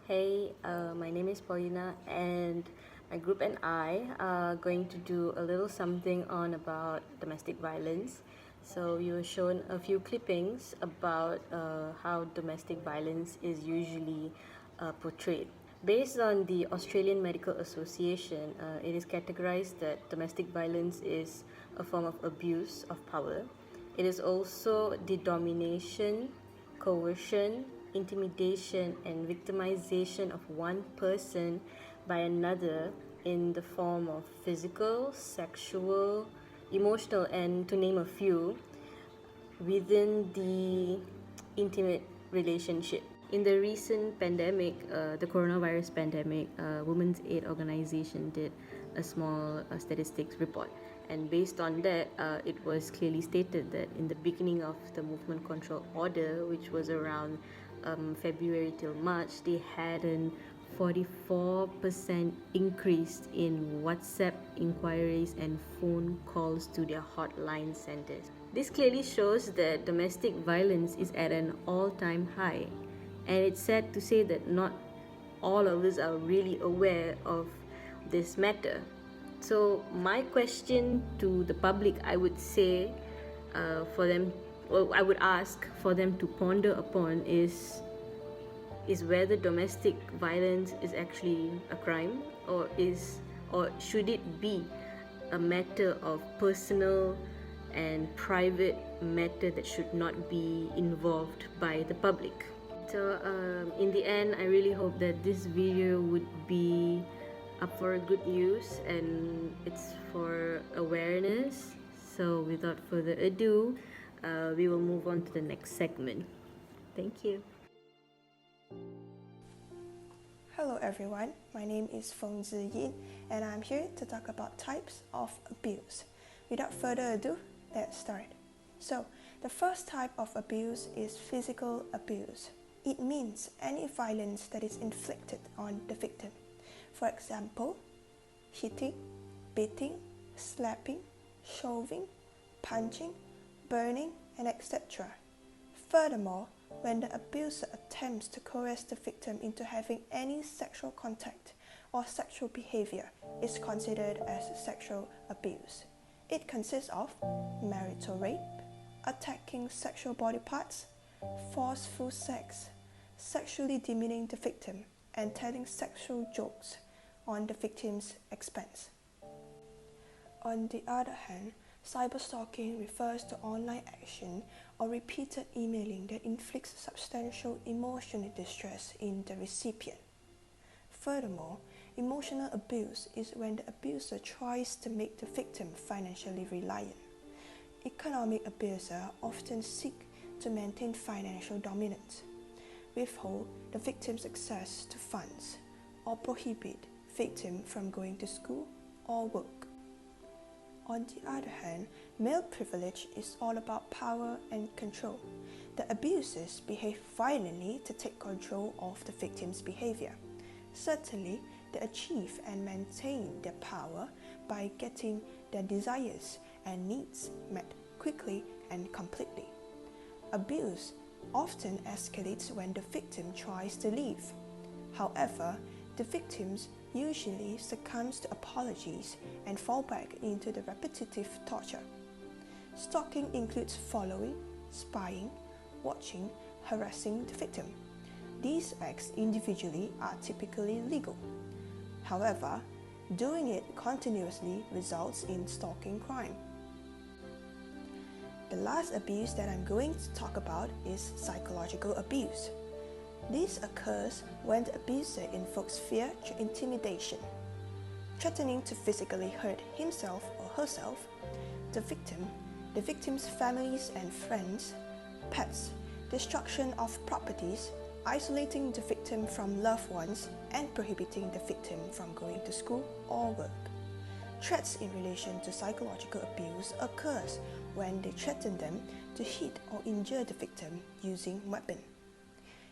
Hey, my name is Paulina, and my group and I are going to do a little something on about domestic violence. So you were shown a few clippings about how domestic violence is usually portrayed. Based on the Australian Medical Association, it is categorized that domestic violence is a form of abuse of power. It is also the domination, coercion, intimidation, and victimization of one person by another in the form of physical, sexual, emotional, and to name a few, within the intimate relationship. In the recent pandemic, the coronavirus pandemic, Women's Aid Organization did a small statistics report. And based on that, it was clearly stated that in the beginning of the movement control order, which was around February till March, they had an 44% increase in WhatsApp inquiries and phone calls to their hotline centers. This clearly shows that domestic violence is at an all-time high, and it's sad to say that not all of us are really aware of this matter. So my question to the public, I would say, for them, or I would ask for them to ponder upon is whether domestic violence is actually a crime, or should it be a matter of personal and private matter that should not be involved by the public. So in the end, I really hope that this video would be up for good use and it's for awareness. So without further ado, we will move on to the next segment. Thank you. Hello everyone, my name is Feng Ziyin and I'm here to talk about types of abuse. Without further ado, let's start. So, the first type of abuse is physical abuse. It means any violence that is inflicted on the victim. For example, hitting, beating, slapping, shoving, punching, burning, and etc. Furthermore, when the abuser attempts to coerce the victim into having any sexual contact or sexual behavior is considered as sexual abuse. It consists of marital rape, attacking sexual body parts, forceful sex, sexually demeaning the victim, and telling sexual jokes on the victim's expense. On the other hand, cyberstalking refers to online action or repeated emailing that inflicts substantial emotional distress in the recipient. Furthermore, emotional abuse is when the abuser tries to make the victim financially reliant. Economic abusers often seek to maintain financial dominance, withhold the victim's access to funds, or prohibit victim from going to school or work. On the other hand, male privilege is all about power and control. The abusers behave violently to take control of the victim's behavior. Certainly, they achieve and maintain their power by getting their desires and needs met quickly and completely. Abuse often escalates when the victim tries to leave. However, the victims usually succumbs to apologies and fall back into the repetitive torture. Stalking includes following, spying, watching, harassing the victim. These acts individually are typically legal. However, doing it continuously results in stalking crime. The last abuse that I'm going to talk about is psychological abuse. This occurs when the abuser invokes fear through intimidation, threatening to physically hurt himself or herself, the victim, the victim's families and friends, pets, destruction of properties, isolating the victim from loved ones, and prohibiting the victim from going to school or work. Threats in relation to psychological abuse occurs when they threaten them to hit or injure the victim using weapons.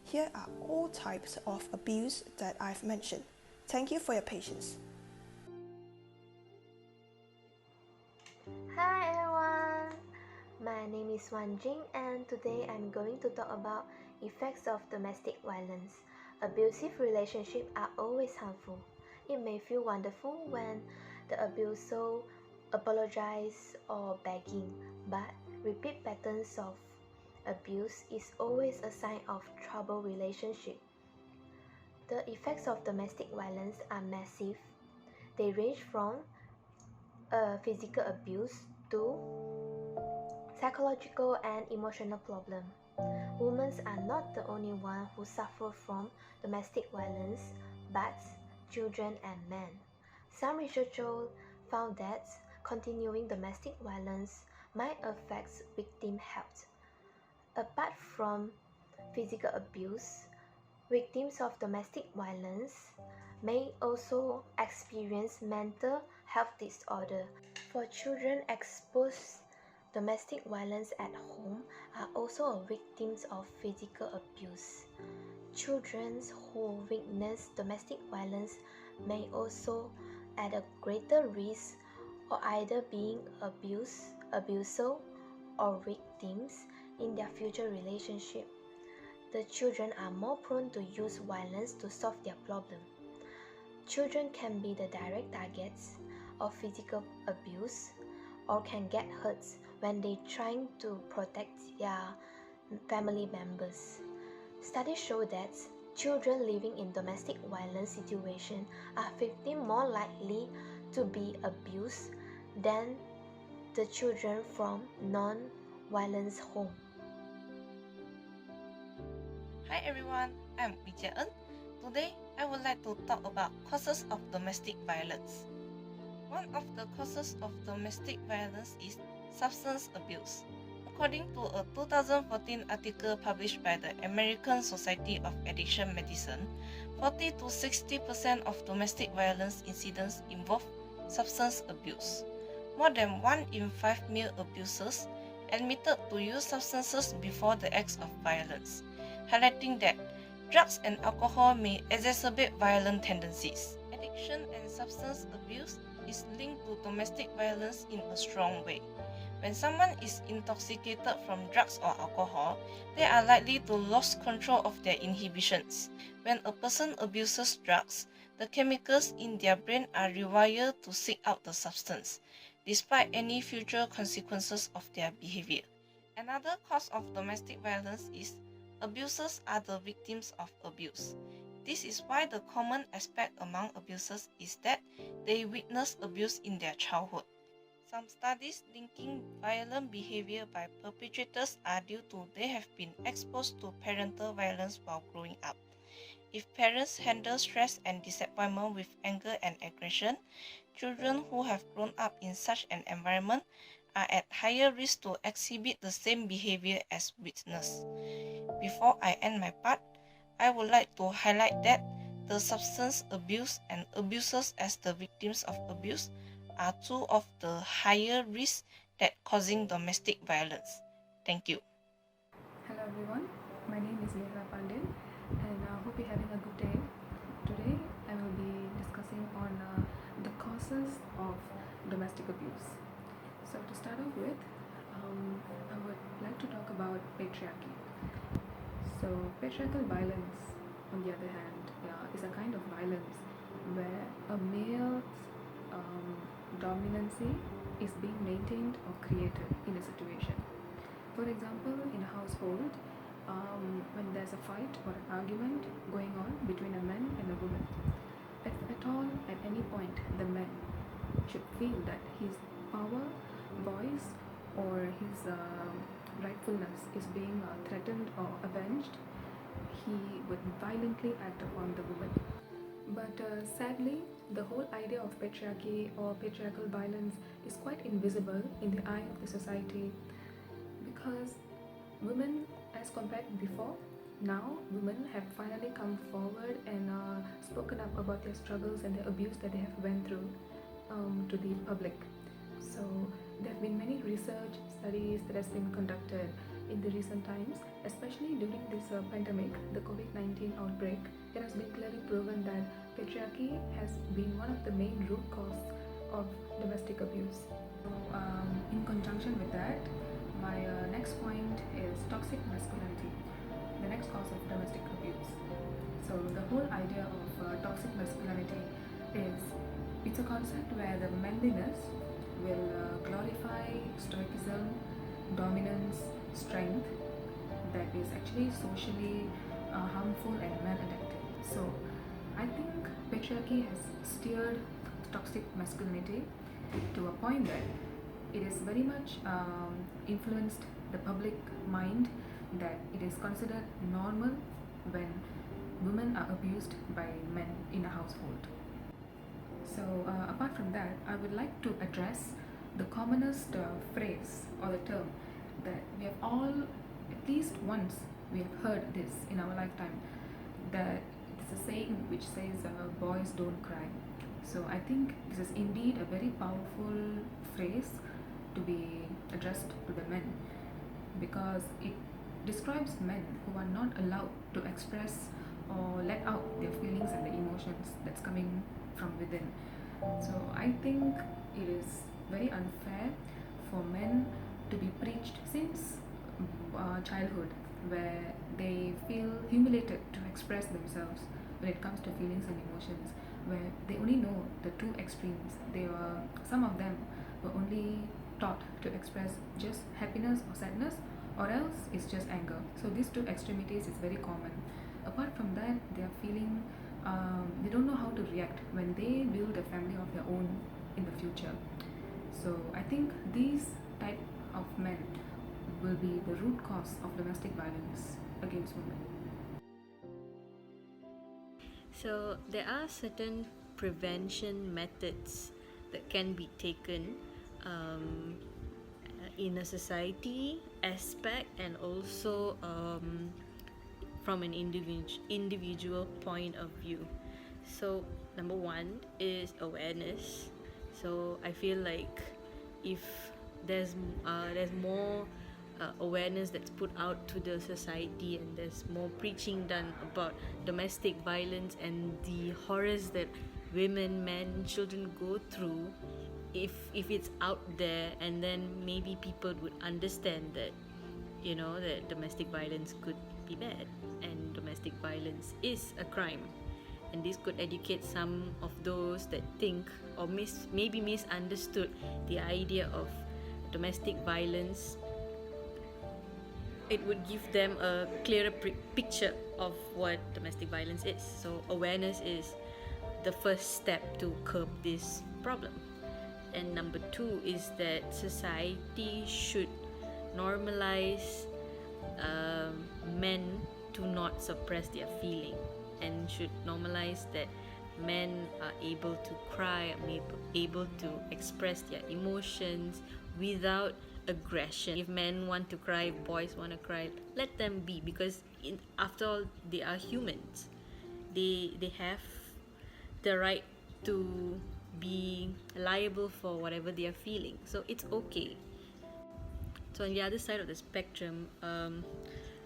Here are all types of abuse that I've mentioned. Thank you for your patience. Hi everyone, my name is Wan Jing and today I'm going to talk about effects of domestic violence. Abusive relationships are always harmful. It may feel wonderful when the abuser apologizes or begging, but repeat patterns of abuse is always a sign of troubled relationship. The effects of domestic violence are massive. They range from physical abuse to psychological and emotional problems. Women are not the only ones who suffer from domestic violence, but children and men. Some researchers found that continuing domestic violence might affect victim health. Apart from physical abuse, victims of domestic violence may also experience mental health disorder. For children exposed domestic violence at home are also victims of physical abuse. Children who witness domestic violence may also at a greater risk of either being abuser, or victims in their future relationship. The children are more prone to use violence to solve their problem. Children can be the direct targets of physical abuse or can get hurt when they trying to protect their family members. Studies show that children living in domestic violence situations are 50 more likely to be abused than the children from non-violence home. Hi everyone, I'm Vijayan. Today, I would like to talk about causes of domestic violence. One of the causes of domestic violence is substance abuse. According to a 2014 article published by the American Society of Addiction Medicine, 40 to 60% of domestic violence incidents involve substance abuse. More than 1 in 5 male abusers admitted to use substances before the acts of violence, highlighting that drugs and alcohol may exacerbate violent tendencies. Addiction and substance abuse is linked to domestic violence in a strong way. When someone is intoxicated from drugs or alcohol, they are likely to lose control of their inhibitions. When a person abuses drugs, the chemicals in their brain are rewired to seek out the substance, despite any future consequences of their behavior. Another cause of domestic violence is abusers are the victims of abuse. This is why the common aspect among abusers is that they witness abuse in their childhood. Some studies linking violent behavior by perpetrators are due to they have been exposed to parental violence while growing up. If parents handle stress and disappointment with anger and aggression, children who have grown up in such an environment are at higher risk to exhibit the same behavior as witness. Before I end my part, I would like to highlight that the substance abuse and abusers as the victims of abuse are two of the higher risks that causing domestic violence. Thank you. Hello everyone, my name is Mehra Pandin and I hope you're having a good day. Today I will be discussing on the causes of domestic abuse. So to start off with, I would like to talk about patriarchy. So patriarchal violence, on the other hand, is a kind of violence where a male's dominancy is being maintained or created in a situation. For example, in a household, when there's a fight or an argument going on between a man and a woman, if at all at any point the man should feel that his power, voice, or his rightfulness is being threatened or avenged, he would violently act upon the woman. But sadly, the whole idea of patriarchy or patriarchal violence is quite invisible in the eye of the society, because women, as compared to before, now women have finally come forward and spoken up about their struggles and the abuse that they have went through to the public. So there have been many research studies that has been conducted in the recent times, especially during this pandemic, the COVID-19 outbreak. It has been clearly proven that patriarchy has been one of the main root causes of domestic abuse. So, in conjunction with that, my next point is toxic masculinity, the next cause of domestic abuse. So the whole idea of toxic masculinity is it's a concept where the manliness will glorify stoicism, dominance, strength that is actually socially harmful and maladaptive. So I think patriarchy has steered toxic masculinity to a point that it is very much influenced the public mind, that it is considered normal when women are abused by men in a household. So apart from that, I would like to address the commonest phrase or the term that we have all, at least once, we have heard this in our lifetime, that it's a saying which says boys don't cry. So I think this is indeed a very powerful phrase to be addressed to the men, because it describes men who are not allowed to express or let out their feelings and the emotions that's coming from within. So I think it is very unfair for men to be preached since childhood, where they feel humiliated to express themselves when it comes to feelings and emotions, where they only know the two extremes. Some of them were only taught to express just happiness or sadness, or else it's just anger. So these two extremities is very common. Apart from that, they are feeling they don't know how to react when they build a family of their own in the future. So I think these type of men will be the root cause of domestic violence against women. So there are certain prevention methods that can be taken in a society aspect, and also from an individual point of view. So number one is awareness. So I feel like if there's more awareness that's put out to the society, and there's more preaching done about domestic violence and the horrors that women, men, children go through, if it's out there, and then maybe people would understand that, you know, that domestic violence could be bad and domestic violence is a crime. And this could educate some of those that think or maybe misunderstood the idea of domestic violence. It would give them a clearer picture of what domestic violence is. So awareness is the first step to curb this problem. And number two is that society should normalize men to not suppress their feeling, and should normalize that men are able to cry, able to express their emotions without aggression. If men want to cry, boys want to cry, let them be, because after all, they are humans. They have the right to be liable for whatever they are feeling, so it's okay. So on the other side of the spectrum,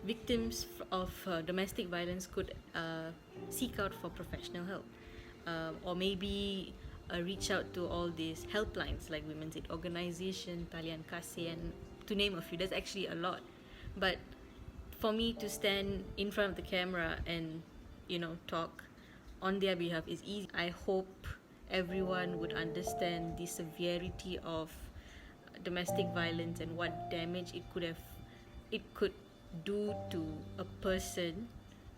victims of domestic violence could seek out for professional help, or maybe reach out to all these helplines like Women's Aid Organization, Talian Kasih, and to name a few. There's actually a lot. But for me to stand in front of the camera and, you know, talk on their behalf is easy. I hope everyone would understand the severity of domestic violence and what damage it could do to a person,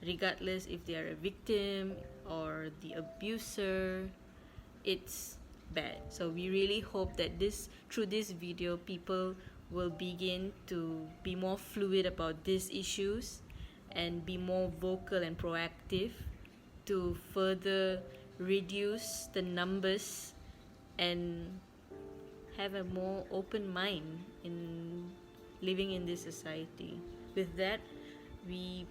regardless if they are a victim or the abuser. It's bad. So we really hope that through this video, people will begin to be more fluid about these issues and be more vocal and proactive to further reduce the numbers and have a more open mind in living in this society. With that, we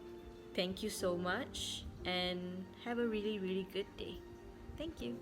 thank you so much and have a really, really good day. Thank you.